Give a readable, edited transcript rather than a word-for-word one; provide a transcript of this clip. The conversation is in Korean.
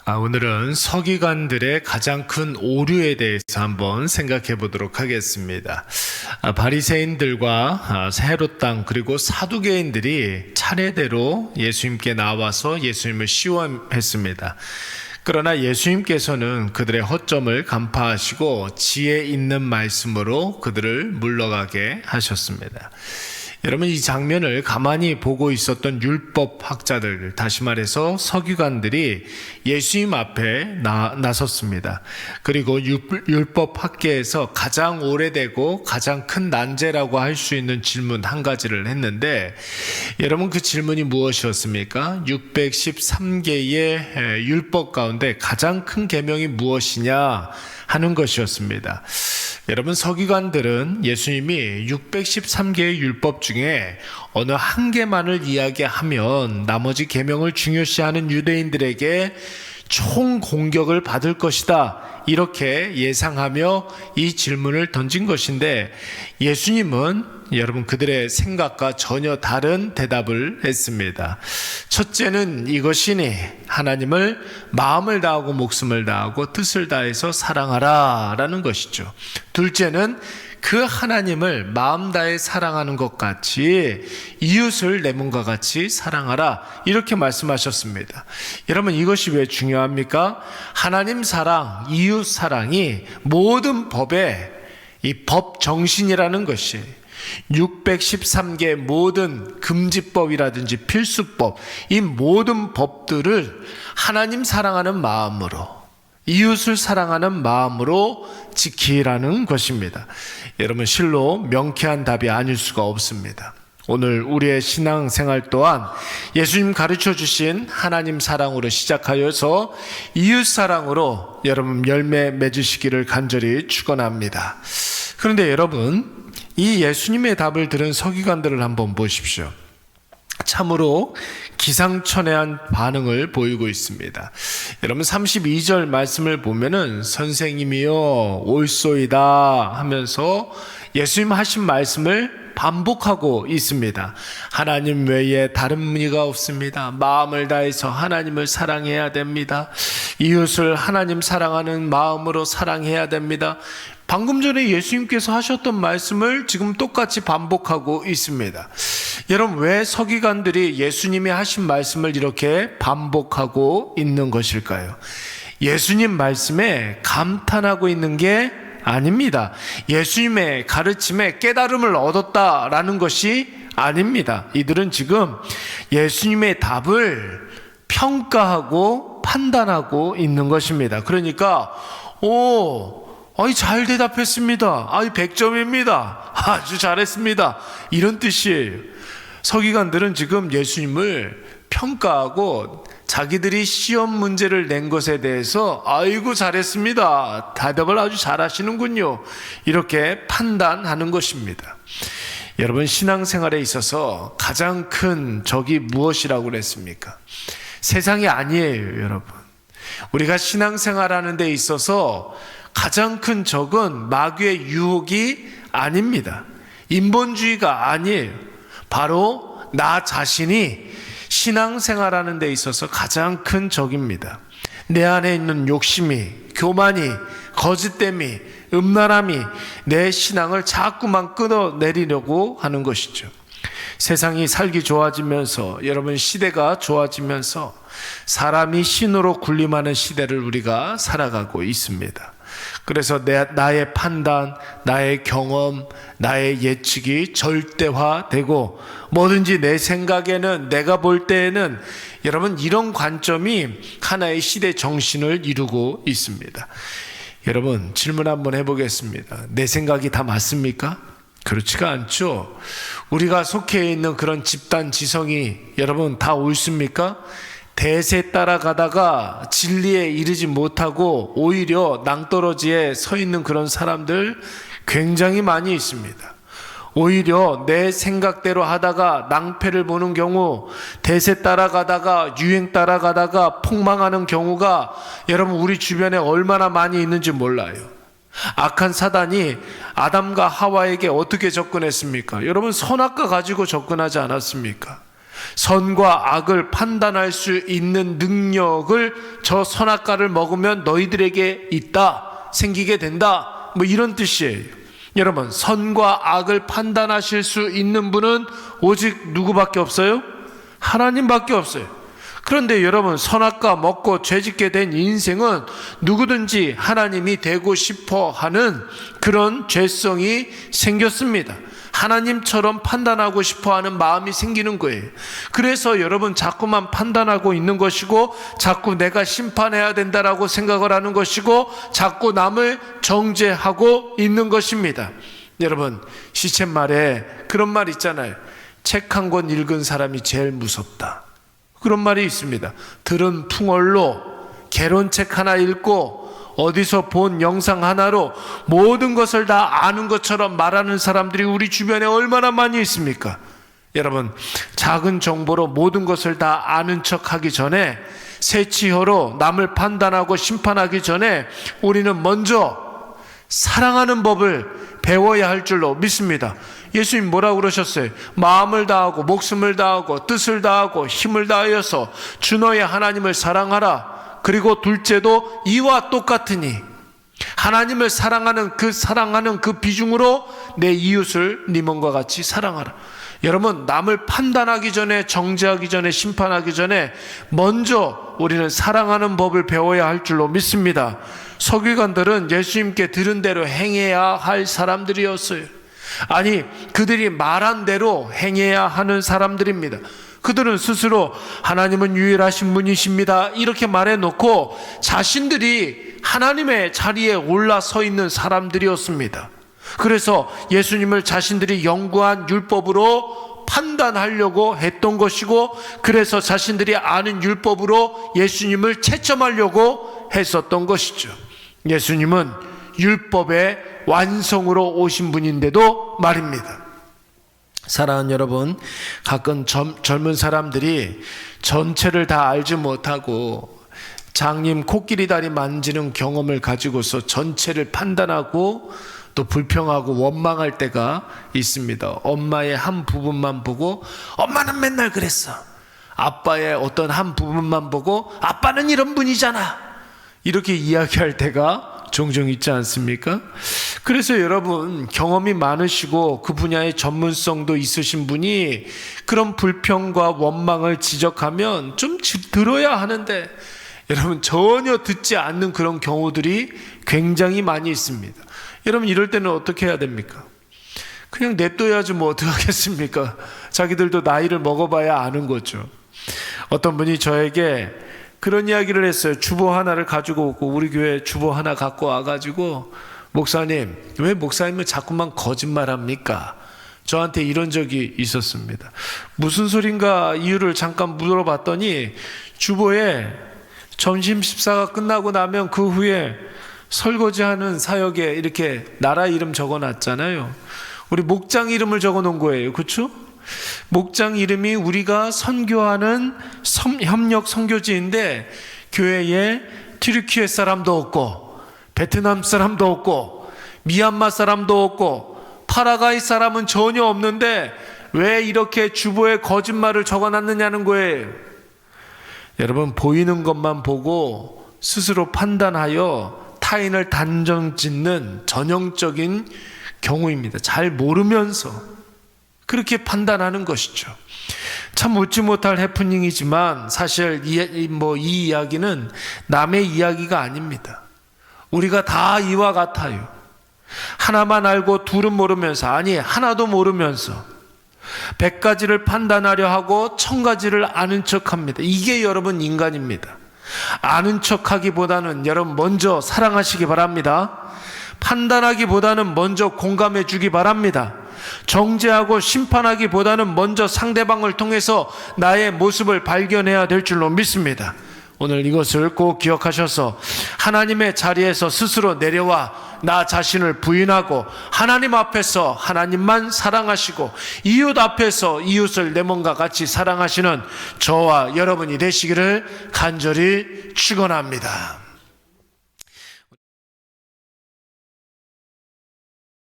오늘은 서기관들의 가장 큰 오류에 대해서 한번 생각해 보도록 하겠습니다. 바리새인들과 헤롯 당 그리고 사두개인들이 차례대로 예수님께 나와서 예수님을 시험했습니다. 그러나 예수님께서는 그들의 허점을 간파하시고 지혜 있는 말씀으로 그들을 물러가게 하셨습니다. 여러분, 이 장면을 가만히 보고 있었던 율법 학자들, 다시 말해서 서기관들이 예수님 앞에 나섰습니다. 그리고 율법 학계에서 가장 오래되고 가장 큰 난제라고 할 수 있는 질문 한 가지를 했는데, 여러분, 그 질문이 무엇이었습니까? 613개의 율법 가운데 가장 큰 계명이 무엇이냐 하는 것이었습니다. 여러분, 서기관들은 예수님이 613개의 율법 중에 어느 한 개만을 이야기하면 나머지 계명을 중요시하는 유대인들에게 총 공격을 받을 것이다, 이렇게 예상하며 이 질문을 던진 것인데, 예수님은 여러분 그들의 생각과 전혀 다른 대답을 했습니다. 첫째는 이것이니 하나님을 마음을 다하고 목숨을 다하고 뜻을 다해서 사랑하라 라는 것이죠. 둘째는 그 하나님을 마음 다해 사랑하는 것 같이 이웃을 내 몸과 같이 사랑하라, 이렇게 말씀하셨습니다. 여러분, 이것이 왜 중요합니까? 하나님 사랑, 이웃 사랑이 모든 법의 이 법 정신이라는 것이 613개 모든 금지법이라든지 필수법, 이 모든 법들을 하나님 사랑하는 마음으로, 이웃을 사랑하는 마음으로 지키라는 것입니다. 여러분, 실로 명쾌한 답이 아닐 수가 없습니다. 오늘 우리의 신앙생활 또한 예수님 가르쳐 주신 하나님 사랑으로 시작하여서 이웃 사랑으로 여러분 열매 맺으시기를 간절히 축원합니다. 그런데 여러분, 이 예수님의 답을 들은 서기관들을 한번 보십시오. 참으로 기상천외한 반응을 보이고 있습니다. 여러분, 32절 말씀을 보면은 선생님이요 옳소이다 하면서 예수님 하신 말씀을 반복하고 있습니다. 하나님 외에 다른 이가 없습니다. 마음을 다해서 하나님을 사랑해야 됩니다. 이웃을 하나님 사랑하는 마음으로 사랑해야 됩니다. 방금 전에 예수님께서 하셨던 말씀을 지금 똑같이 반복하고 있습니다. 여러분, 왜 서기관들이 예수님이 하신 말씀을 이렇게 반복하고 있는 것일까요? 예수님 말씀에 감탄하고 있는 게 아닙니다. 예수님의 가르침에 깨달음을 얻었다라는 것이 아닙니다. 이들은 지금 예수님의 답을 평가하고 판단하고 있는 것입니다. 그러니까 잘 대답했습니다. 100점입니다. 아주 잘했습니다. 이런 뜻이에요. 서기관들은 지금 예수님을 평가하고 자기들이 시험 문제를 낸 것에 대해서 아이고 잘했습니다, 대답을 아주 잘하시는군요, 이렇게 판단하는 것입니다. 여러분, 신앙생활에 있어서 가장 큰 적이 무엇이라고 그랬습니까? 세상이 아니에요. 여러분, 우리가 신앙생활하는 데 있어서 가장 큰 적은 마귀의 유혹이 아닙니다. 인본주의가 아니에요. 바로 나 자신이 신앙생활하는 데 있어서 가장 큰 적입니다. 내 안에 있는 욕심이, 교만이, 거짓됨이, 음란함이 내 신앙을 자꾸만 끊어내리려고 하는 것이죠. 세상이 살기 좋아지면서, 여러분, 시대가 좋아지면서 사람이 신으로 군림하는 시대를 우리가 살아가고 있습니다. 그래서 나의 판단, 나의 경험, 나의 예측이 절대화되고, 뭐든지 내 생각에는, 내가 볼 때에는, 여러분, 이런 관점이 하나의 시대 정신을 이루고 있습니다. 여러분, 질문 한번 해보겠습니다. 내 생각이 다 맞습니까? 그렇지가 않죠. 우리가 속해 있는 그런 집단 지성이 여러분 다 옳습니까? 대세 따라가다가 진리에 이르지 못하고 오히려 낭떠러지에 서 있는 그런 사람들 굉장히 많이 있습니다. 오히려 내 생각대로 하다가 낭패를 보는 경우, 대세 따라가다가 유행 따라가다가 폭망하는 경우가 여러분 우리 주변에 얼마나 많이 있는지 몰라요. 악한 사단이 아담과 하와에게 어떻게 접근했습니까? 여러분, 선악과 가지고 접근하지 않았습니까? 선과 악을 판단할 수 있는 능력을 저 선악과를 먹으면 너희들에게 있다, 생기게 된다, 뭐 이런 뜻이에요. 여러분, 선과 악을 판단하실 수 있는 분은 오직 누구밖에 없어요? 하나님밖에 없어요. 그런데 여러분, 선악과 먹고 죄짓게 된 인생은 누구든지 하나님이 되고 싶어 하는 그런 죄성이 생겼습니다. 하나님처럼 판단하고 싶어 하는 마음이 생기는 거예요. 그래서 여러분, 자꾸만 판단하고 있는 것이고, 자꾸 내가 심판해야 된다라고 생각을 하는 것이고, 자꾸 남을 정죄하고 있는 것입니다. 여러분, 시쳇말에 그런 말 있잖아요. 책 한 권 읽은 사람이 제일 무섭다, 그런 말이 있습니다. 들은 풍월로 개론책 하나 읽고 어디서 본 영상 하나로 모든 것을 다 아는 것처럼 말하는 사람들이 우리 주변에 얼마나 많이 있습니까? 여러분, 작은 정보로 모든 것을 다 아는 척하기 전에, 새치혀로 남을 판단하고 심판하기 전에 우리는 먼저 사랑하는 법을 배워야 할 줄로 믿습니다. 예수님 뭐라고 그러셨어요? 마음을 다하고 목숨을 다하고 뜻을 다하고 힘을 다하여서 주 너의 하나님을 사랑하라. 그리고 둘째도 이와 똑같으니, 하나님을 사랑하는 그 비중으로 내 이웃을 네 몸과 같이 사랑하라. 여러분, 남을 판단하기 전에, 정죄하기 전에, 심판하기 전에 먼저 우리는 사랑하는 법을 배워야 할 줄로 믿습니다. 서기관들은 예수님께 들은 대로 행해야 할 사람들이었어요. 아니, 그들이 말한 대로 행해야 하는 사람들입니다. 그들은 스스로 하나님은 유일하신 분이십니다, 이렇게 말해놓고 자신들이 하나님의 자리에 올라서 있는 사람들이었습니다. 그래서 예수님을 자신들이 연구한 율법으로 판단하려고 했던 것이고, 그래서 자신들이 아는 율법으로 예수님을 채점하려고 했었던 것이죠. 예수님은 율법의 완성으로 오신 분인데도 말입니다. 사랑하는 여러분, 가끔 젊은 사람들이 전체를 다 알지 못하고 장님 코끼리 다리 만지는 경험을 가지고서 전체를 판단하고 또 불평하고 원망할 때가 있습니다. 엄마의 한 부분만 보고 엄마는 맨날 그랬어, 아빠의 어떤 한 부분만 보고 아빠는 이런 분이잖아, 이렇게 이야기할 때가 종종 있지 않습니까? 그래서 여러분, 경험이 많으시고 그 분야의 전문성도 있으신 분이 그런 불평과 원망을 지적하면 좀 들어야 하는데, 여러분, 전혀 듣지 않는 그런 경우들이 굉장히 많이 있습니다. 여러분, 이럴 때는 어떻게 해야 됩니까? 그냥 냅둬야지 뭐 어떡하겠습니까? 자기들도 나이를 먹어봐야 아는 거죠. 어떤 분이 저에게 그런 이야기를 했어요. 주보 하나를 가지고 오고, 우리 교회 주보 하나 갖고 와가지고, 목사님, 왜 목사님은 자꾸만 거짓말합니까? 저한테 이런 적이 있었습니다. 무슨 소린가 이유를 잠깐 물어봤더니, 주보에 점심 식사가 끝나고 나면 그 후에 설거지하는 사역에 이렇게 나라 이름 적어놨잖아요. 우리 목장 이름을 적어놓은 거예요. 그렇죠? 목장 이름이 우리가 선교하는 협력 선교지인데, 교회에 튀르키예 사람도 없고 베트남 사람도 없고 미얀마 사람도 없고 파라과이 사람은 전혀 없는데 왜 이렇게 주보에 거짓말을 적어놨느냐는 거예요. 여러분, 보이는 것만 보고 스스로 판단하여 타인을 단정짓는 전형적인 경우입니다. 잘 모르면서 그렇게 판단하는 것이죠. 참 웃지 못할 해프닝이지만 사실 이 이야기는 남의 이야기가 아닙니다. 우리가 다 이와 같아요. 하나만 알고 둘은 모르면서, 아니 하나도 모르면서 100가지를 판단하려 하고 1000가지를 아는 척합니다. 이게 여러분 인간입니다. 아는 척하기보다는 여러분 먼저 사랑하시기 바랍니다. 판단하기보다는 먼저 공감해 주기 바랍니다. 정죄하고 심판하기보다는 먼저 상대방을 통해서 나의 모습을 발견해야 될 줄로 믿습니다. 오늘 이것을 꼭 기억하셔서 하나님의 자리에서 스스로 내려와 나 자신을 부인하고 하나님 앞에서 하나님만 사랑하시고 이웃 앞에서 이웃을 내 몸과 같이 사랑하시는 저와 여러분이 되시기를 간절히 축원합니다.